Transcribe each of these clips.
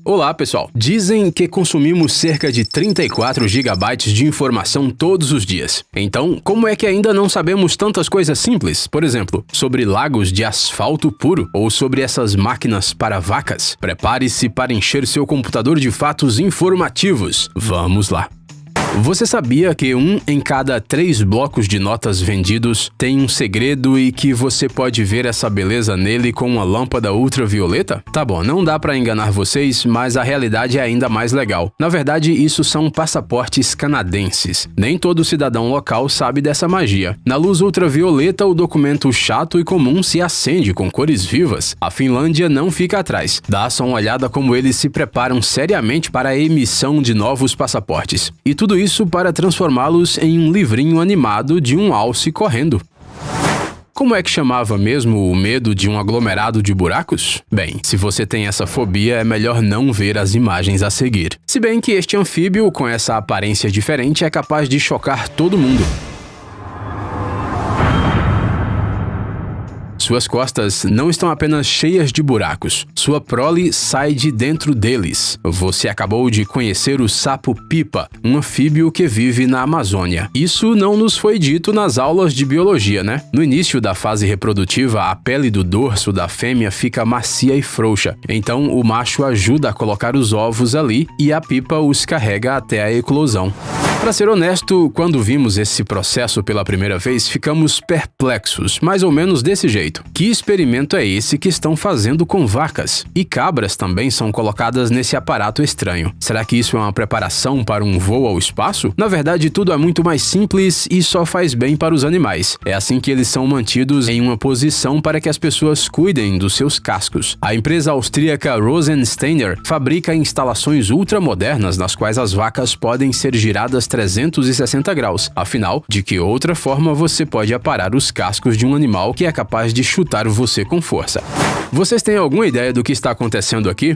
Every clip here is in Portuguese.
Olá, pessoal! Dizem que consumimos cerca de 34 gigabytes de informação todos os dias. Então, como é que ainda não sabemos tantas coisas simples? Por exemplo, sobre lagos de asfalto puro ou sobre essas máquinas para vacas? Prepare-se para encher seu computador de fatos informativos. Vamos lá! Você sabia que 1 em cada 3 blocos de notas vendidos tem um segredo e que você pode ver essa beleza nele com uma lâmpada ultravioleta? Tá bom, não dá pra enganar vocês, mas a realidade é ainda mais legal. Na verdade, isso são passaportes canadenses. Nem todo cidadão local sabe dessa magia. Na luz ultravioleta, o documento chato e comum se acende com cores vivas. A Finlândia não fica atrás. Dá só uma olhada como eles se preparam seriamente para a emissão de novos passaportes. E tudo isso para transformá-los em um livrinho animado de um alce correndo. Como é que chamava mesmo o medo de um aglomerado de buracos? Bem, se você tem essa fobia, é melhor não ver as imagens a seguir. Se bem que este anfíbio, com essa aparência diferente, é capaz de chocar todo mundo. Suas costas não estão apenas cheias de buracos, sua prole sai de dentro deles. Você acabou de conhecer o sapo-pipa, um anfíbio que vive na Amazônia. Isso não nos foi dito nas aulas de biologia, né? No início da fase reprodutiva, a pele do dorso da fêmea fica macia e frouxa. Então, o macho ajuda a colocar os ovos ali e a pipa os carrega até a eclosão. Para ser honesto, quando vimos esse processo pela primeira vez, ficamos perplexos, mais ou menos desse jeito. Que experimento é esse que estão fazendo com vacas? E cabras também são colocadas nesse aparato estranho. Será que isso é uma preparação para um voo ao espaço? Na verdade, tudo é muito mais simples e só faz bem para os animais. É assim que eles são mantidos em uma posição para que as pessoas cuidem dos seus cascos. A empresa austríaca Rosensteiner fabrica instalações ultramodernas nas quais as vacas podem ser giradas 360 graus. Afinal, de que outra forma você pode aparar os cascos de um animal que é capaz de chutar você com força? Vocês têm alguma ideia do que está acontecendo aqui?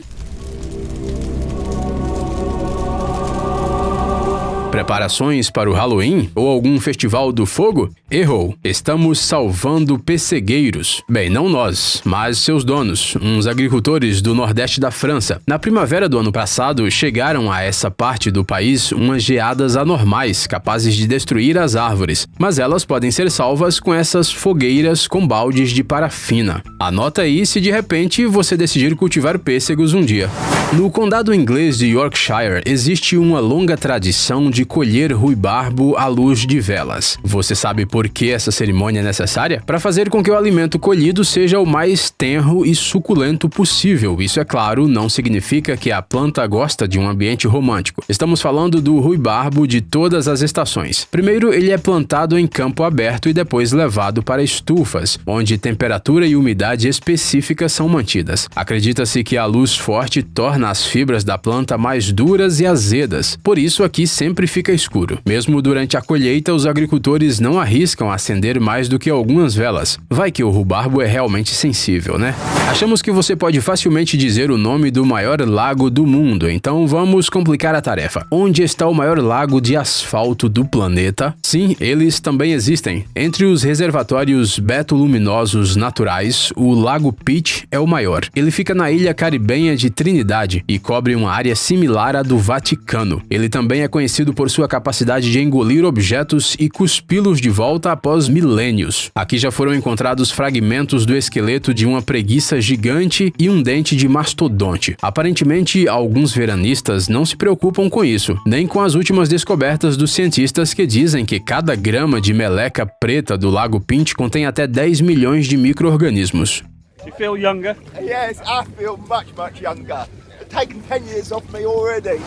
Preparações para o Halloween? Ou algum festival do fogo? Errou. Estamos salvando pessegueiros. Bem, não nós, mas seus donos, uns agricultores do nordeste da França. Na primavera do ano passado, chegaram a essa parte do país umas geadas anormais, capazes de destruir as árvores. Mas elas podem ser salvas com essas fogueiras com baldes de parafina. Anota aí se de repente você decidir cultivar pêssegos um dia. No condado inglês de Yorkshire, existe uma longa tradição de colher ruibarbo à luz de velas. Você sabe por que essa cerimônia é necessária? Para fazer com que o alimento colhido seja o mais tenro e suculento possível. Isso, é claro, não significa que a planta gosta de um ambiente romântico. Estamos falando do ruibarbo de todas as estações. Primeiro, ele é plantado em campo aberto e depois levado para estufas, onde temperatura e umidade específicas são mantidas. Acredita-se que a luz forte torna as fibras da planta mais duras e azedas. Por isso, aqui sempre fica escuro. Mesmo durante a colheita, os agricultores não arriscam acender mais do que algumas velas. Vai que o ruibarbo é realmente sensível, né? Achamos que você pode facilmente dizer o nome do maior lago do mundo, então vamos complicar a tarefa. Onde está o maior lago de asfalto do planeta? Sim, eles também existem. Entre os reservatórios betuluminosos naturais, o Lago Pitt é o maior. Ele fica na ilha caribenha de Trinidade e cobre uma área similar à do Vaticano. Ele também é conhecido por sua capacidade de engolir objetos e cuspi-los de volta após milênios. Aqui já foram encontrados fragmentos do esqueleto de uma preguiça gigante e um dente de mastodonte. Aparentemente, alguns veranistas não se preocupam com isso, nem com as últimas descobertas dos cientistas que dizem que cada grama de meleca preta do Lago Pitt contém até 10 milhões de micro-organismos. You feel younger? Yes, I feel much younger. Taken 10 years off me already.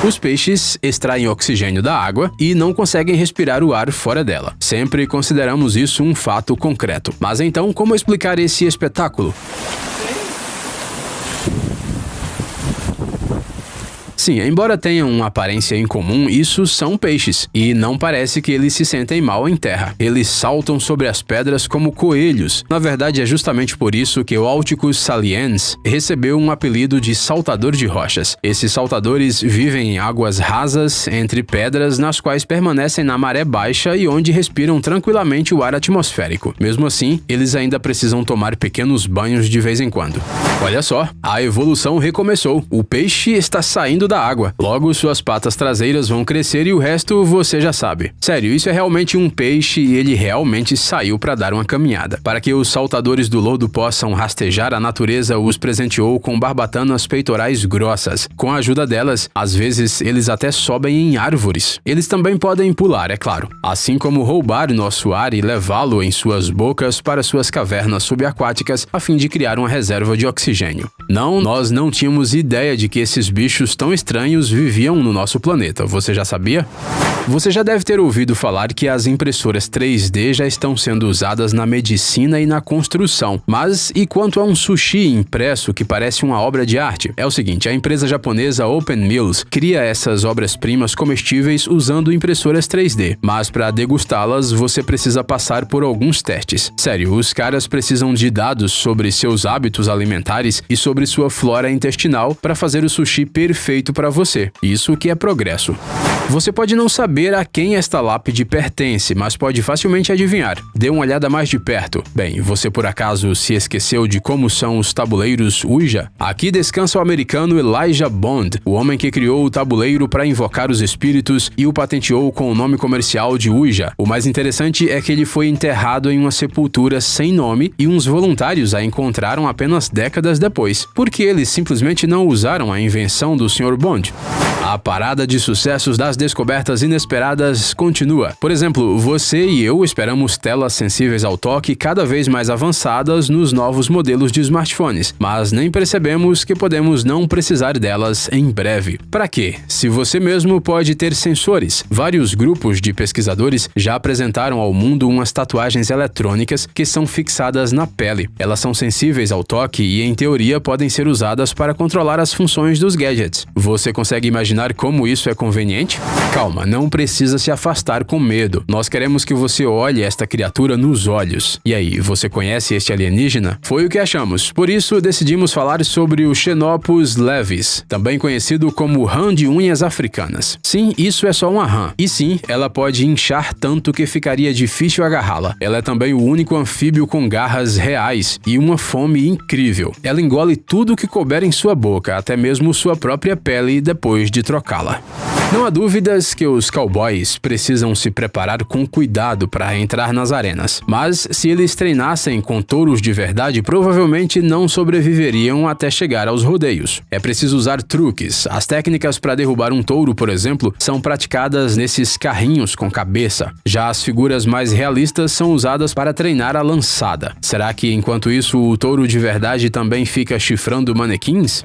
Os peixes extraem oxigênio da água e não conseguem respirar o ar fora dela. Sempre consideramos isso um fato concreto. Mas então, como explicar esse espetáculo? Sim, embora tenham uma aparência incomum, isso são peixes, e não parece que eles se sentem mal em terra. Eles saltam sobre as pedras como coelhos. Na verdade, é justamente por isso que o Alticus saliens recebeu um apelido de saltador de rochas. Esses saltadores vivem em águas rasas, entre pedras, nas quais permanecem na maré baixa e onde respiram tranquilamente o ar atmosférico. Mesmo assim, eles ainda precisam tomar pequenos banhos de vez em quando. Olha só, a evolução recomeçou. O peixe está saindo da água. Logo, suas patas traseiras vão crescer e o resto você já sabe. Sério, isso é realmente um peixe e ele realmente saiu para dar uma caminhada. Para que os saltadores do lodo possam rastejar, a natureza os presenteou com barbatanas peitorais grossas. Com a ajuda delas, às vezes eles até sobem em árvores. Eles também podem pular, é claro. Assim como roubar nosso ar e levá-lo em suas bocas para suas cavernas subaquáticas a fim de criar uma reserva de oxigênio. Não, nós não tínhamos ideia de que esses bichos tão estranhos viviam no nosso planeta. Você já sabia? Você já deve ter ouvido falar que as impressoras 3D já estão sendo usadas na medicina e na construção. Mas e quanto a um sushi impresso que parece uma obra de arte? É o seguinte, a empresa japonesa Open Mills cria essas obras-primas comestíveis usando impressoras 3D. Mas para degustá-las, você precisa passar por alguns testes. Sério, os caras precisam de dados sobre seus hábitos alimentares e sobre sua flora intestinal para fazer o sushi perfeito para você. Isso que é progresso. Você pode não saber a quem esta lápide pertence, mas pode facilmente adivinhar. Dê uma olhada mais de perto. Bem, você por acaso se esqueceu de como são os tabuleiros Ouija? Aqui descansa o americano Elijah Bond, o homem que criou o tabuleiro para invocar os espíritos e o patenteou com o nome comercial de Ouija. O mais interessante é que ele foi enterrado em uma sepultura sem nome e uns voluntários a encontraram apenas décadas depois, porque eles simplesmente não usaram a invenção do Sr. Bond. A parada de sucessos das descobertas inesperadas continua. Por exemplo, você e eu esperamos telas sensíveis ao toque cada vez mais avançadas nos novos modelos de smartphones, mas nem percebemos que podemos não precisar delas em breve. Para quê? Se você mesmo pode ter sensores. Vários grupos de pesquisadores já apresentaram ao mundo umas tatuagens eletrônicas que são fixadas na pele. Elas são sensíveis ao toque e, em teoria, podem ser usadas para controlar as funções dos gadgets. Você consegue imaginar como isso é conveniente? Calma, não precisa se afastar com medo. Nós queremos que você olhe esta criatura nos olhos. E aí, você conhece este alienígena? Foi o que achamos. Por isso, decidimos falar sobre o Xenopus levis, também conhecido como rã de unhas africanas. Sim, isso é só uma rã. E sim, ela pode inchar tanto que ficaria difícil agarrá-la. Ela é também o único anfíbio com garras reais e uma fome incrível. Ela engole tudo que couber em sua boca, até mesmo sua própria pele, depois de trocá-la. Não há dúvidas que os cowboys precisam se preparar com cuidado para entrar nas arenas, mas se eles treinassem com touros de verdade, provavelmente não sobreviveriam até chegar aos rodeios. É preciso usar truques. As técnicas para derrubar um touro, por exemplo, são praticadas nesses carrinhos com cabeça. Já as figuras mais realistas são usadas para treinar a lançada. Será que, enquanto isso, o touro de verdade também fica chifrando manequins?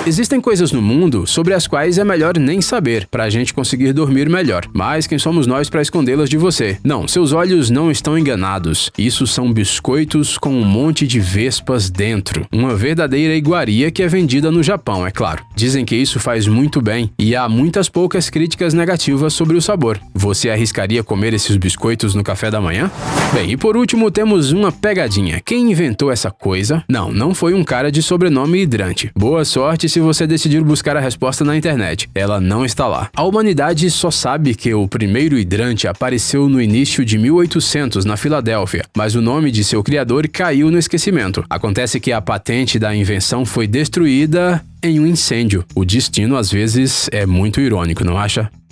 Existem coisas no mundo sobre as quais é melhor nem saber, para a gente conseguir dormir melhor. Mas quem somos nós para escondê-las de você? Não, seus olhos não estão enganados. Isso são biscoitos com um monte de vespas dentro. Uma verdadeira iguaria que é vendida no Japão, é claro. Dizem que isso faz muito bem e há muitas poucas críticas negativas sobre o sabor. Você arriscaria comer esses biscoitos no café da manhã? Bem, e por último temos uma pegadinha. Quem inventou essa coisa? Não foi um cara de sobrenome hidrante. Boa sorte se você decidir buscar a resposta na internet. Ela não está lá. A humanidade só sabe que o primeiro hidrante apareceu no início de 1800 na Filadélfia, mas o nome de seu criador caiu no esquecimento. Acontece que a patente da invenção foi destruída em um incêndio. O destino, às vezes, é muito irônico, não acha?